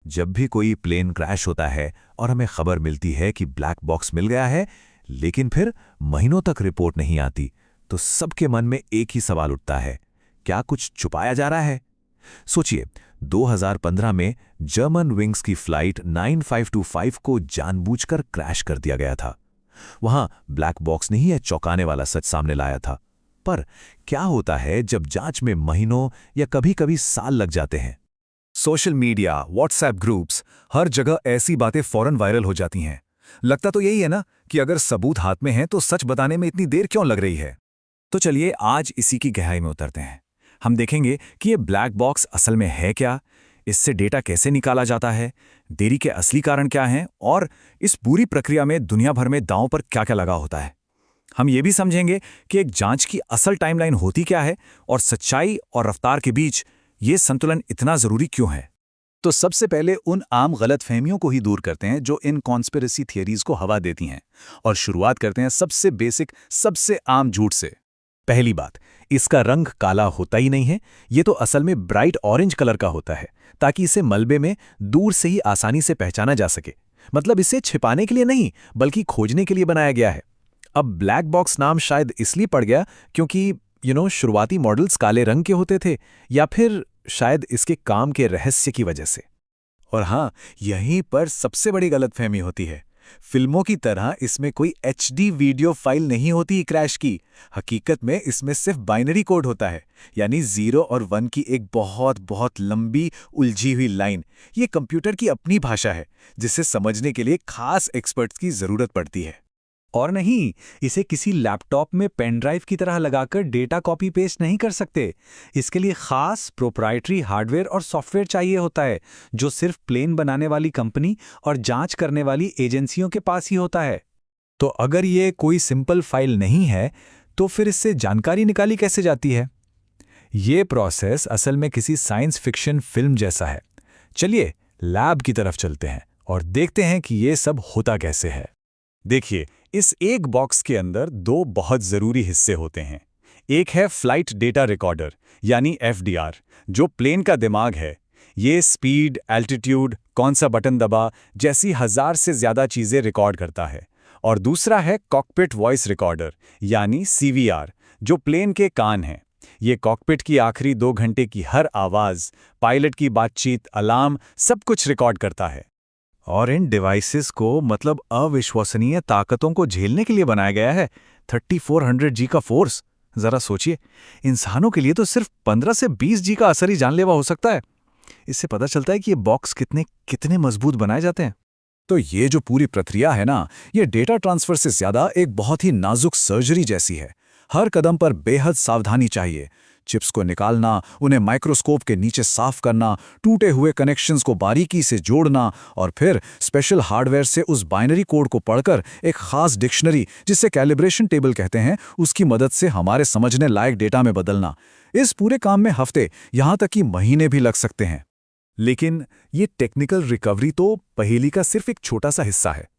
जब भी कोई प्लेन क्रैश होता है और हमें खबर मिलती है कि ब्लैक बॉक्स मिल गया है, लेकिन फिर महीनों तक रिपोर्ट नहीं आती, तो सबके मन में एक ही सवाल उठता है, क्या कुछ छुपाया जा रहा है? सोचिए, 2015 में जर्मन विंग्स की फ्लाइट 9525 को जानबूझकर क्रैश कर दिया गया था। वहां ब्लैक बॉक्स ने ही यह चौंकाने वाला सच सामने लाया था। पर क्या होता है जब जांच में महीनों या कभी-कभी साल लग जाते हैं? सोशल मीडिया, व्हाट्सएप ग्रुप्स, हर जगह ऐसी बातें फौरन वायरल हो जाती हैं। लगता तो यही है ना कि अगर सबूत हाथ में है तो सच बताने में इतनी देर क्यों लग रही है। तो चलिए आज इसी की गहराई में उतरते हैं। हम देखेंगे कि ये ब्लैक बॉक्स असल में है क्या, इससे डेटा कैसे निकाला जाता है, देरी के असली कारण क्या हैं और इस पूरी प्रक्रिया में दुनिया भर में दांव पर क्या क्या लगा होता है। हम ये भी समझेंगे कि एक जांच की असल टाइमलाइन होती क्या है और सच्चाई और रफ्तार के बीच ये संतुलन इतना जरूरी क्यों है। तो सबसे पहले उन आम गलतफहमियों को ही दूर करते हैं जो इन कॉन्स्पिरेसी थियरीज को हवा देती हैं, और शुरुआत करते हैं सबसे बेसिक, सबसे आम झूठ से। पहली बात, इसका रंग काला होता ही नहीं है। ये तो असल में ब्राइट ऑरेंज कलर का होता है, ताकि इसे मलबे में दूर से ही आसानी से पहचाना जा सके। मतलब इसे छिपाने के लिए नहीं, बल्कि खोजने के लिए बनाया गया है। अब ब्लैक बॉक्स नाम शायद इसलिए पड़ गया क्योंकि शुरुआती मॉडल्स काले रंग के होते थे, या फिर शायद इसके काम के रहस्य की वजह से। और हाँ, यहीं पर सबसे बड़ी गलतफहमी होती है। फिल्मों की तरह इसमें कोई एचडी वीडियो फाइल नहीं होती क्रैश की। हकीकत में इसमें सिर्फ बाइनरी कोड होता है, यानी 0 और 1 की एक बहुत बहुत लंबी उलझी हुई लाइन। ये कंप्यूटर की अपनी भाषा है, जिसे समझने के लिए खास एक्सपर्ट्स की जरूरत पड़ती है। और नहीं, इसे किसी लैपटॉप में पेन ड्राइव की तरह लगाकर डेटा कॉपी पेस्ट नहीं कर सकते। इसके लिए खास प्रोप्राइटरी हार्डवेयर और सॉफ्टवेयर चाहिए होता है, जो सिर्फ प्लेन बनाने वाली कंपनी और जांच करने वाली एजेंसियों के पास ही होता है। तो अगर ये कोई सिंपल फाइल नहीं है, तो फिर इससे जानकारी निकाली कैसे जाती है? ये प्रोसेस असल में किसी साइंस फिक्शन फिल्म जैसा है। चलिए लैब की तरफ चलते हैं और देखते हैं कि ये सब होता कैसे है। देखिए, इस एक बॉक्स के अंदर दो बहुत जरूरी हिस्से होते हैं। एक है फ्लाइट डेटा रिकॉर्डर, यानी एफडीआर, जो प्लेन का दिमाग है। ये स्पीड, एल्टीट्यूड, कौन सा बटन दबा जैसी 1000 से ज्यादा चीजें रिकॉर्ड करता है। और दूसरा है कॉकपिट वॉइस रिकॉर्डर, यानी सीवीआर, जो प्लेन के कान है। ये कॉकपिट की आखिरी 2 घंटे की हर आवाज, पायलट की बातचीत, अलार्म, सब कुछ रिकॉर्ड करता है। और इन डिवाइसेस को मतलब अविश्वसनीय ताकतों को झेलने के लिए बनाया गया है। 3400 जी का फोर्स, जरा सोचिए, इंसानों के लिए तो सिर्फ 15 से 20 जी का असर ही जानलेवा हो सकता है। इससे पता चलता है कि ये बॉक्स कितने मजबूत बनाए जाते हैं। तो ये जो पूरी प्रक्रिया है ना, ये डेटा ट्रांसफर से ज्यादा एक बहुत ही नाजुक सर्जरी जैसी है। हर कदम पर बेहद सावधानी चाहिए। चिप्स को निकालना, उन्हें माइक्रोस्कोप के नीचे साफ करना, टूटे हुए कनेक्शंस को बारीकी से जोड़ना, और फिर स्पेशल हार्डवेयर से उस बाइनरी कोड को पढ़कर एक खास डिक्शनरी, जिसे कैलिब्रेशन टेबल कहते हैं, उसकी मदद से हमारे समझने लायक डेटा में बदलना। इस पूरे काम में हफ्ते, यहां तक कि महीने भी लग सकते हैं। लेकिन ये टेक्निकल रिकवरी तो पहेली का सिर्फ एक छोटा सा हिस्सा है।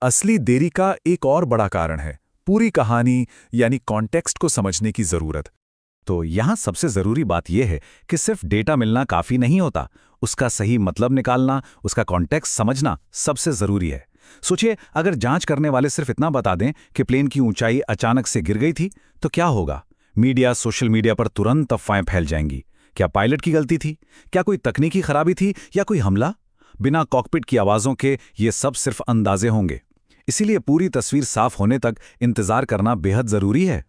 असली देरी का एक और बड़ा कारण है पूरी कहानी, यानी कॉन्टेक्स्ट को समझने की जरूरत। तो यहां सबसे जरूरी बात यह है कि सिर्फ डेटा मिलना काफी नहीं होता, उसका सही मतलब निकालना, उसका कॉन्टेक्स्ट समझना सबसे जरूरी है। सोचिए, अगर जांच करने वाले सिर्फ इतना बता दें कि प्लेन की ऊंचाई अचानक से गिर गई थी, तो क्या होगा? मीडिया, सोशल मीडिया पर तुरंत अफवाहें फैल जाएंगी। क्या पायलट की गलती थी? क्या कोई तकनीकी खराबी थी? या कोई हमला? बिना कॉकपिट की आवाजों के ये सब सिर्फ अंदाजे होंगे। इसीलिए पूरी तस्वीर साफ होने तक इंतजार करना बेहद जरूरी है।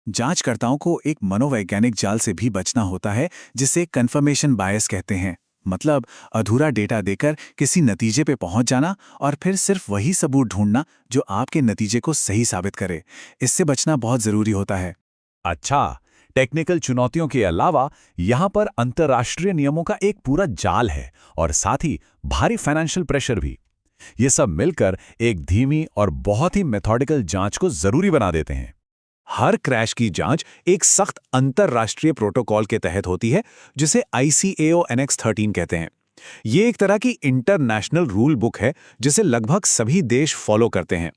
जांचकर्ताओं को एक मनोवैज्ञानिक जाल से भी बचना होता है, जिसे कंफर्मेशन बायस कहते हैं। मतलब अधूरा डेटा देकर किसी नतीजे पे पहुंच जाना और फिर सिर्फ वही सबूत ढूंढना जो आपके नतीजे को सही साबित करे। इससे बचना बहुत जरूरी होता है। अच्छा, टेक्निकल चुनौतियों के अलावा यहां पर अंतर्राष्ट्रीय नियमों का एक पूरा जाल है, और साथ ही भारी फाइनेंशियल प्रेशर भी। ये सब मिलकर एक धीमी और बहुत ही मेथोडिकल जांच को जरूरी बना देते हैं। हर क्रैश की जांच एक सख्त अंतरराष्ट्रीय प्रोटोकॉल के तहत होती है, जिसे ICAO Annex 13 कहते हैं। ये एक तरह की इंटरनेशनल रूल बुक है, जिसे लगभग सभी देश फॉलो करते हैं।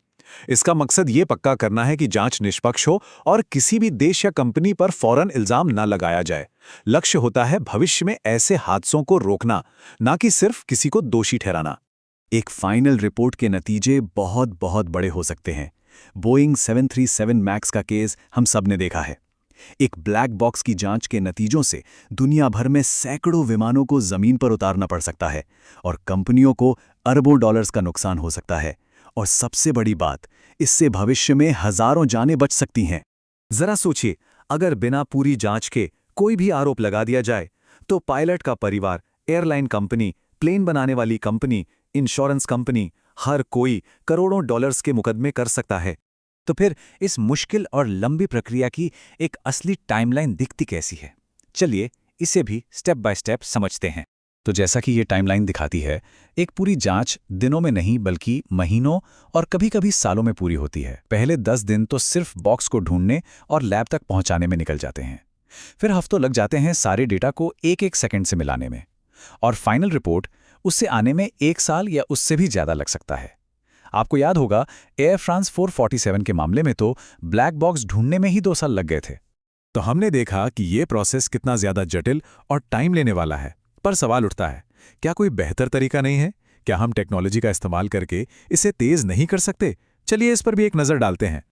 इसका मकसद ये पक्का करना है कि जांच निष्पक्ष हो और किसी भी देश या कंपनी पर फौरन इल्जाम न लगाया जाए। लक्ष्य होता है भविष्य में ऐसे हादसों को रोकना, ना कि सिर्फ किसी को दोषी ठहराना। एक फाइनल रिपोर्ट के नतीजे बहुत बहुत बड़े हो सकते हैं। बोइंग 737 मैक्स का केस हम सब ने देखा है। एक ब्लैक बॉक्स की जांच के नतीजों से दुनिया भर में सैकड़ों विमानों को जमीन पर उतारना पड़ सकता है और कंपनियों को अरबों डॉलर्स का नुकसान हो सकता है। और सबसे बड़ी बात, इससे भविष्य में हजारों जानें बच सकती हैं। जरा सोचिए, अगर बिना पूरी जांच के कोई भी आरोप लगा दिया जाए तो पायलट का परिवार, एयरलाइन कंपनी, प्लेन बनाने वाली कंपनी, इंश्योरेंस कंपनी, हर कोई करोड़ों डॉलर्स के मुकदमे कर सकता है। तो फिर इस मुश्किल और लंबी प्रक्रिया की एक असली टाइमलाइन दिखती कैसी है? चलिए इसे भी स्टेप बाय स्टेप समझते हैं। तो जैसा कि ये टाइमलाइन दिखाती है, एक पूरी जांच दिनों में नहीं बल्कि महीनों और कभी-कभी सालों में पूरी होती है। पहले 10 दिन तो सिर्फ बॉक्स को ढूंढने और लैब तक पहुंचाने में निकल जाते हैं। फिर हफ्तों लग जाते हैं सारे डेटा को एक-एक सेकंड से मिलाने में। और फाइनल रिपोर्ट उससे आने में 1 साल या उससे भी ज़्यादा लग सकता है। आपको याद होगा, एयर फ्रांस 447 के मामले में तो ब्लैक बॉक्स ढूंढने में ही 2 साल लग गए थे। तो हमने देखा कि ये प्रोसेस कितना ज़्यादा जटिल और टाइम लेने वाला है। पर सवाल उठता है, क्या कोई बेहतर तरीका नहीं है? क्या हम टेक्नोलॉजी का इस्तेमाल करके इसे तेज़ नहीं कर सकते? चलिए इस पर भी एक नज़र डालते हैं।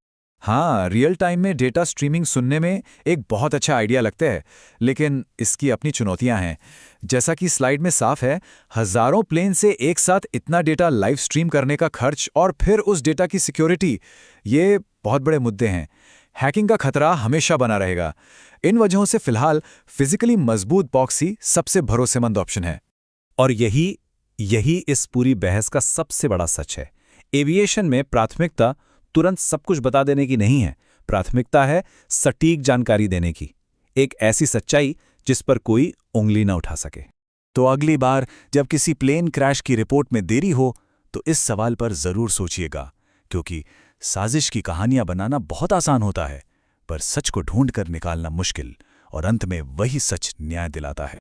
हाँ, रियल टाइम में डेटा स्ट्रीमिंग सुनने में एक बहुत अच्छा आइडिया लगता है, लेकिन इसकी अपनी चुनौतियां हैं। जैसा कि स्लाइड में साफ है, हजारों प्लेन से एक साथ इतना डेटा लाइव स्ट्रीम करने का खर्च और फिर उस डेटा की सिक्योरिटी, ये बहुत बड़े मुद्दे हैं। हैकिंग का खतरा हमेशा बना रहेगा। इन वजहों से फिलहाल फिजिकली मजबूत बॉक्स ही सबसे भरोसेमंद ऑप्शन है। और यही इस पूरी बहस का सबसे बड़ा सच है। एविएशन में प्राथमिकता तुरंत सब कुछ बता देने की नहीं है, प्राथमिकता है सटीक जानकारी देने की, एक ऐसी सच्चाई जिस पर कोई उंगली न उठा सके। तो अगली बार जब किसी प्लेन क्रैश की रिपोर्ट में देरी हो तो इस सवाल पर जरूर सोचिएगा, क्योंकि साजिश की कहानियां बनाना बहुत आसान होता है, पर सच को ढूंढ कर निकालना मुश्किल, और अंत में वही सच न्याय दिलाता है।